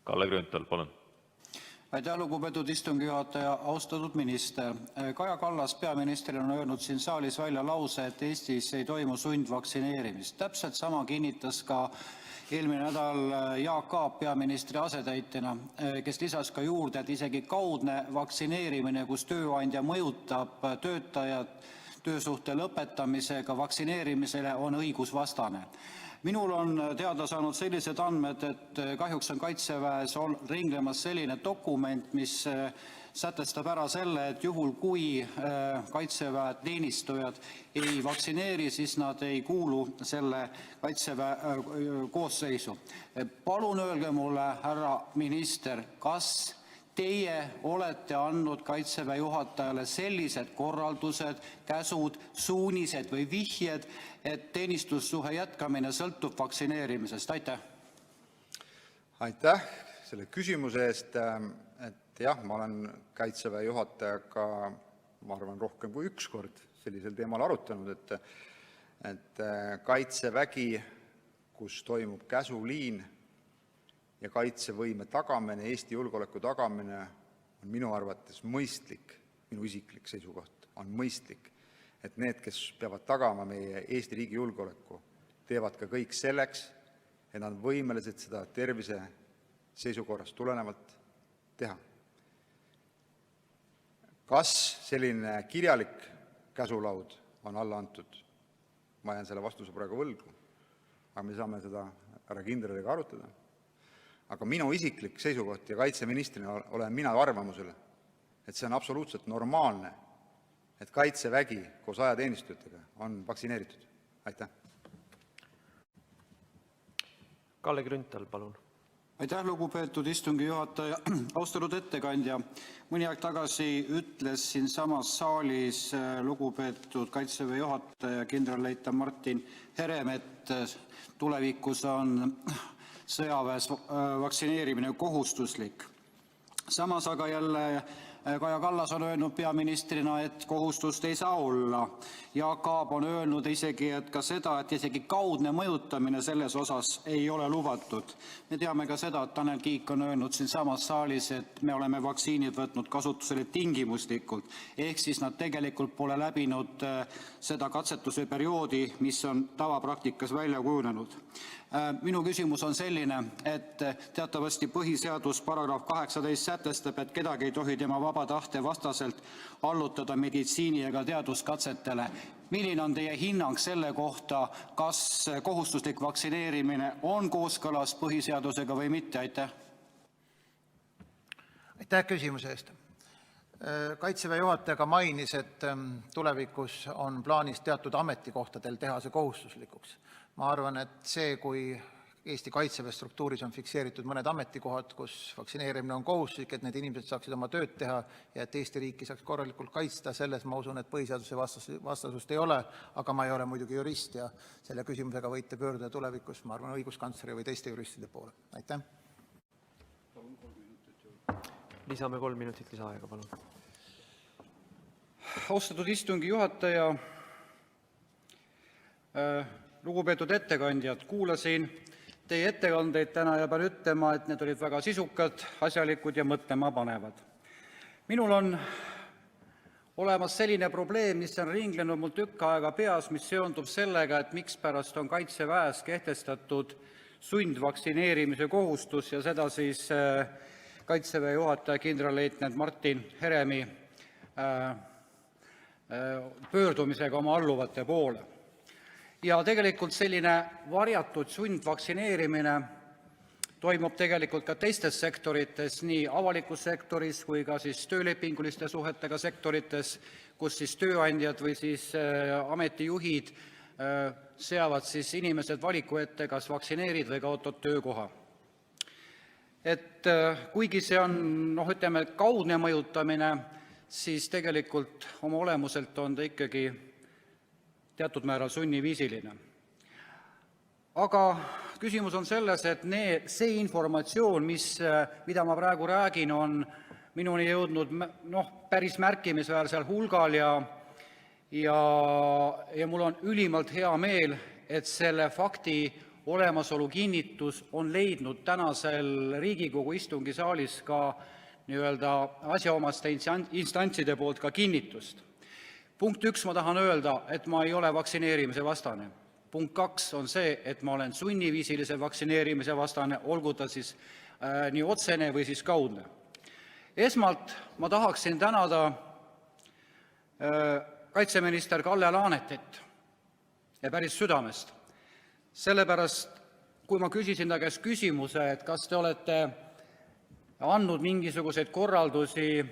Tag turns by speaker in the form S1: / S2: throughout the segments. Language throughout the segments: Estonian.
S1: Kalle Grünthal, palun!
S2: Aitäh, lugupeetud istungi juhataja! Austatud minister! Kaja Kallas peaministrina on öelnud siin saalis välja lause, et Eestis ei toimu sundvaktsineerimist. Täpselt sama kinnitas ka eelmine nädal Jaak Aab peaministri asetäitjana, kes lisas ka juurde, et isegi kaudne vaktsineerimine, kus tööandja mõjutab töötajat töösuhte lõpetamisega vaktsineerimisele, on õigusvastane. Minul on teada saanud sellised andmed, et kahjuks on Kaitseväes ringlemas selline dokument, mis sätestab ära selle, et juhul kui Kaitseväe teenistujad ei vaktsineeri, siis nad ei kuulu selle Kaitseväe koosseisu. Palun öelge mulle, härra minister, kas teie olete andnud Kaitseväe juhatajale sellised korraldused, käsud, suunised või vihjed, et teenistussuhe jätkamine sõltub vaktsineerimisest? Aitäh!
S3: Aitäh selle küsimuse eest. Jah, ma olen Kaitseväe juhatajaga, ma arvan, rohkem kui üks kord sellisel teemal arutanud, et Kaitsevägi, kus toimub käsuliin ja kaitsevõime tagamine, Eesti julgeoleku tagamine, on minu arvates mõistlik, minu isiklik seisukoht on mõistlik, et need, kes peavad tagama meie Eesti riigi julgeoleku, teevad ka kõik selleks, et nad on võimelised seda tervise seisukorrast tulenevalt teha. Kas selline kirjalik käsulaud on alla antud? Ma jään selle vastuse praegu võlgu, aga me saame seda härra kindraliga arutada. Aga minu isiklik seisukoht ja kaitseministrina olen mina arvamusel, et see on absoluutselt normaalne, et Kaitsevägi koos ajateenistujatega on vaktsineeritud. Aitäh!
S1: Kalle Grünthal, palun!
S2: Aitäh, lugupeetud istungi juhataja! Austatud ettekandja! Mõni aeg tagasi ütles siinsamas saalis lugupeetud Kaitseväe juhataja kindralleitnant Martin Herem, et tulevikus on sõjaväes vaktsineerimine kohustuslik. Samas aga jälle Kaja Kallas on öelnud peaministrina, et kohustust ei saa olla. Jaak Aab on öelnud isegi ka seda, et isegi kaudne mõjutamine selles osas ei ole lubatud. Me teame ka seda, et Tanel Kiik on öelnud siinsamas saalis, et me oleme vaktsiinid võtnud kasutusele tingimuslikult, ehk siis nad tegelikult pole läbinud seda katsetuse perioodi, mis on tavapraktikas välja kujunenud. Minu küsimus on selline, et teatavasti põhiseadus paragrahv 18 sätestab, et kedagi ei tohi tema vaba tahte vastaselt allutada meditsiini- ega teaduskatsetele. Milline on teie hinnang selle kohta, kas kohustuslik vaktsineerimine on kooskõlas põhiseadusega või mitte? Aitäh!
S4: Aitäh küsimuse eest! Kaitseväe juhataja ka mainis, et tulevikus on plaanis teatud ametikohtadel teha see kohustuslikuks. Ma arvan, et see, kui Eesti Kaitseväe struktuuris on fikseeritud mõned ametikohad, kus vaktsineerimine on kohustuslik, et need inimesed saaksid oma tööd teha ja et Eesti riiki saaks korralikult kaitsta, selles ma usun, et põhiseaduse vastasust ei ole, aga ma ei ole muidugi jurist ja selle küsimusega võite pöörduda tulevikus, ma arvan, õiguskantsleri või teiste juristide poole. Aitäh!
S1: Lisame 3 minutit lisaaega, palun.
S2: Austatud istungi juhataja, lugupeetud ettekandjad, kuulasin teie ettekandeid täna ja pean ütlema, et need olid väga sisukad, asjalikud ja mõtlema panevad. Minul on olemas selline probleem, mis on ringlenud mul tükk aega peas, mis seondub sellega, et mikspärast on Kaitseväes kehtestatud sundvaktsineerimise kohustus ja seda siis Kaitseväe juhataja kindralleitnant Martin Heremi pöördumisega oma alluvate poole. Ja tegelikult selline varjatud sundvaktsineerimine toimub tegelikult ka teistes sektorites, nii avalikus sektoris kui ka töölepinguliste suhetega sektorites, kus tööandjad või ametijuhid seavad inimesed valiku ette, kas vaktsineerid või kaotad töökoha. Et kuigi see on, ütleme, kaudne mõjutamine, siis tegelikult oma olemuselt on ta ikkagi teatud määral sunniviisiline. Aga küsimus on selles, et see informatsioon, mida ma praegu räägin, on minuni jõudnud päris märkimisväärsel hulgal ja mul on ülimalt hea meel, et selle fakti
S5: olemasolu kinnitus on leidnud tänasel Riigikogu istungisaalis ka nii-öelda asjaomaste instantside poolt ka kinnitust. Punkt 1, ma tahan öelda, et ma ei ole vaktsineerimise vastane. Punkt 2 on see, et ma olen sunniviisilise vaktsineerimise vastane, olgu ta siis nii otsene või siis kaudne. Esmalt ma tahaksin tänada kaitseminister Kalle Laanetit ja päris südamest. Sellepärast, kui ma küsisin ta käest küsimuse, et kas te olete andnud mingisuguseid korraldusi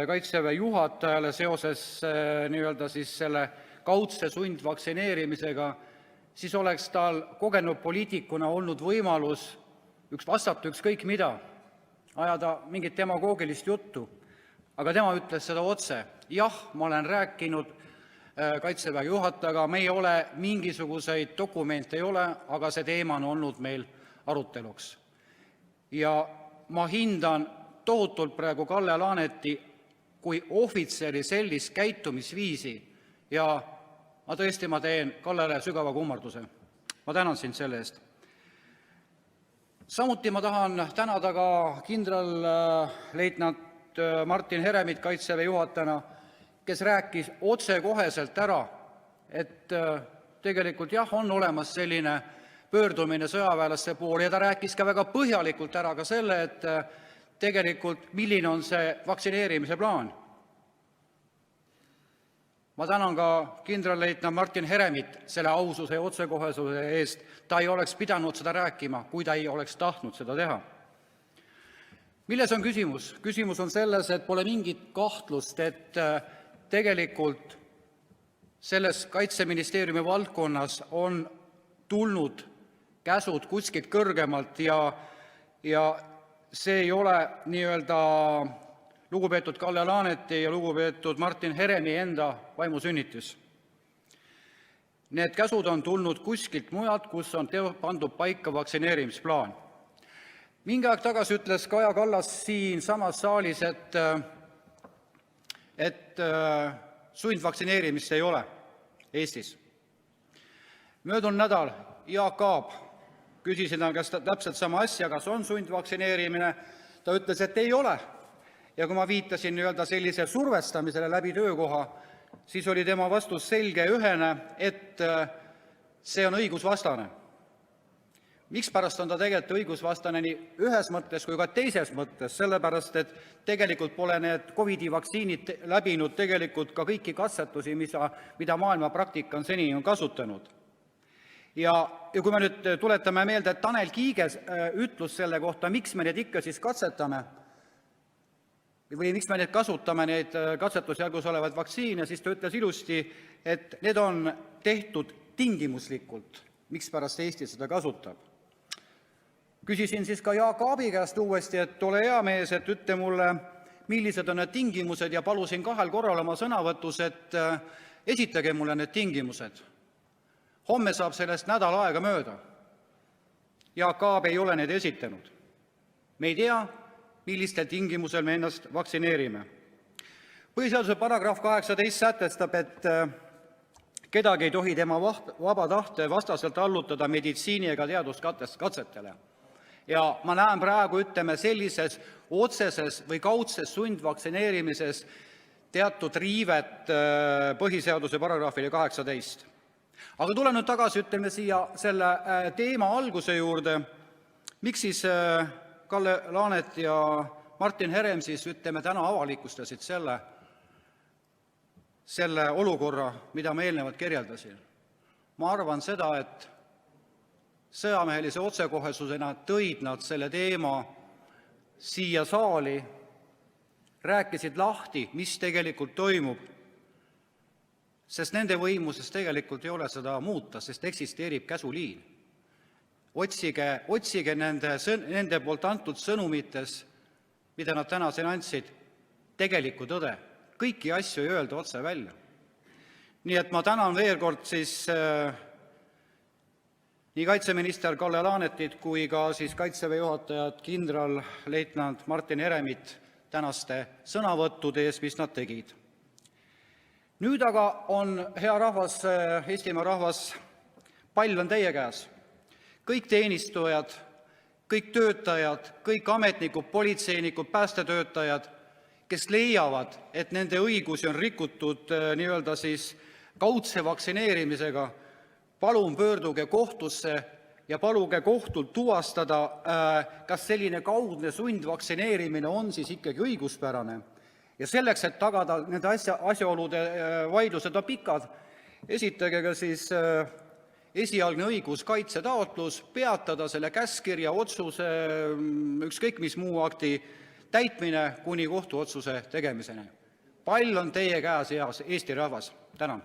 S5: Kaitseväe juhatajale seoses nii-öelda siis selle kaudse sundvaktsineerimisega, siis oleks tal kogenud poliitikuna olnud võimalus vastata ükskõik mida, ajada mingit demagoogilist juttu, aga tema ütles seda otse. Jah, ma olen rääkinud Kaitseväe juhatajaga, me ei ole mingisuguseid dokumente ei ole, aga see teema on olnud meil aruteluks. Ja ma hindan tohutult praegu Kalle Laaneti kui ohvitseri sellist käitumisviisi ja ma teen Kallele sügava kummarduse. Ma tänan sind selle eest. Samuti ma tahan tänada ka kindralleitnant Martin Heremit Kaitseväe juhatajana, kes rääkis otsekoheselt ära, et tegelikult jah, on olemas selline pöördumine sõjaväelaste poole ja ta rääkis ka väga põhjalikult ära ka selle, et tegelikult milline on see vaktsineerimise plaan. Ma tänan ka kindralleitnant Martin Heremit selle aususe ja otsekohesuse eest. Ta ei oleks pidanud seda rääkima, kui ta ei oleks tahtnud seda teha. Milles on küsimus? Küsimus on selles, et pole mingit kahtlust, et tegelikult selles Kaitseministeeriumi valdkonnas on tulnud käsud kuskilt kõrgemalt ja see ei ole nii-öelda lugupeetud Kalle Laaneti ja lugupeetud Martin Heremi enda vaimusünnitis. Need käsud on tulnud kuskilt mujalt, kus on pandud paika vaktsineerimisplaan. Mingi aeg tagasi ütles Kaja Kallas siin samas saalis, et sundvaktsineerimist ei ole Eestis. Möödunud nädal Jaak Aab küsisin ta käest täpselt sama asja, kas on sundvaktsineerimine. Ta ütles, et ei ole. Ja kui ma viitasin nii-öelda sellise survestamisele läbi töökoha, siis oli tema vastus selge ja ühene, et see on õigusvastane. Mikspärast on ta tegelikult õigusvastane nii ühes mõttes kui ka teises mõttes, sellepärast et tegelikult pole need COVID-i vaktsiinid läbinud tegelikult ka kõiki katsetusi, mida maailma praktika on seni kasutanud. Ja kui me nüüd tuletame meelde, et Tanel Kiige ütlus selle kohta, miks me need ikka siis katsetame või miks me need kasutame, neid katsetusjärgus olevaid vaktsiine, siis ta ütles ilusti, et need on tehtud tingimuslikult, mikspärast Eesti seda kasutab. Küsisin siis ka Jaak Aabi käest uuesti, et ole hea mees, et ütle mulle, millised on need tingimused ja palusin 2 korral oma sõnavõtus, et esitage mulle need tingimused. Homme saab sellest nädal aega mööda. Jaak Aab ei ole need esitanud. Me ei tea, millistel tingimusel me ennast vaktsineerime. Põhiseaduse paragrahv 18 sätestab, et kedagi ei tohi tema vaba tahte vastaselt allutada meditsiini- ega teaduskatsetele. Ja ma näen praegu, ütleme, sellises otseses või kaudses sundvaktsineerimises teatud riivet põhiseaduse paragrahvile 18. Aga tulen nüüd tagasi, ütleme, siia selle teema alguse juurde. Miks siis Kalle Laanet ja Martin Herem siis, ütleme, täna avalikustasid selle olukorra, mida ma eelnevalt kirjeldasin? Ma arvan seda, et sõjamehelise otsekohesusena tõid nad selle teema siia saali, rääkisid lahti, mis tegelikult toimub, sest nende võimuses tegelikult ei ole seda muuta, sest eksisteerib käsuliin. Otsige nende poolt antud sõnumites, mida nad täna siin andsid, tegelikku tõde. Kõiki asju ei öelda otse välja. Nii et ma tänan veel kord siis nii kaitseminister Kalle Laanetit kui ka siis Kaitseväe juhatajat kindralleitnant Martin Heremit tänaste sõnavõttude eest, mis nad tegid. Nüüd aga on, hea rahvas, Eestimaa rahvas, pall on teie käes. kõik teenistujad, kõik töötajad, kõik ametnikud, politseinikud, päästetöötajad, kes leiavad, et nende õigusi on rikutud nii-öelda siis kaudse vaktsineerimisega, palun pöörduge kohtusse ja paluge kohtult tuvastada, kas selline kaudne sundvaktsineerimine on siis ikkagi õiguspärane. Ja selleks, et tagada nende asjaolude vaidlused on pikad, esitage ka siis esialgne õiguskaitse taotlus, peatada selle käskkirja, otsuse, ükskõik mis muu akti täitmine kuni kohtuotsuse tegemiseni. Pall on teie käes, hea Eesti rahvas. Tänan.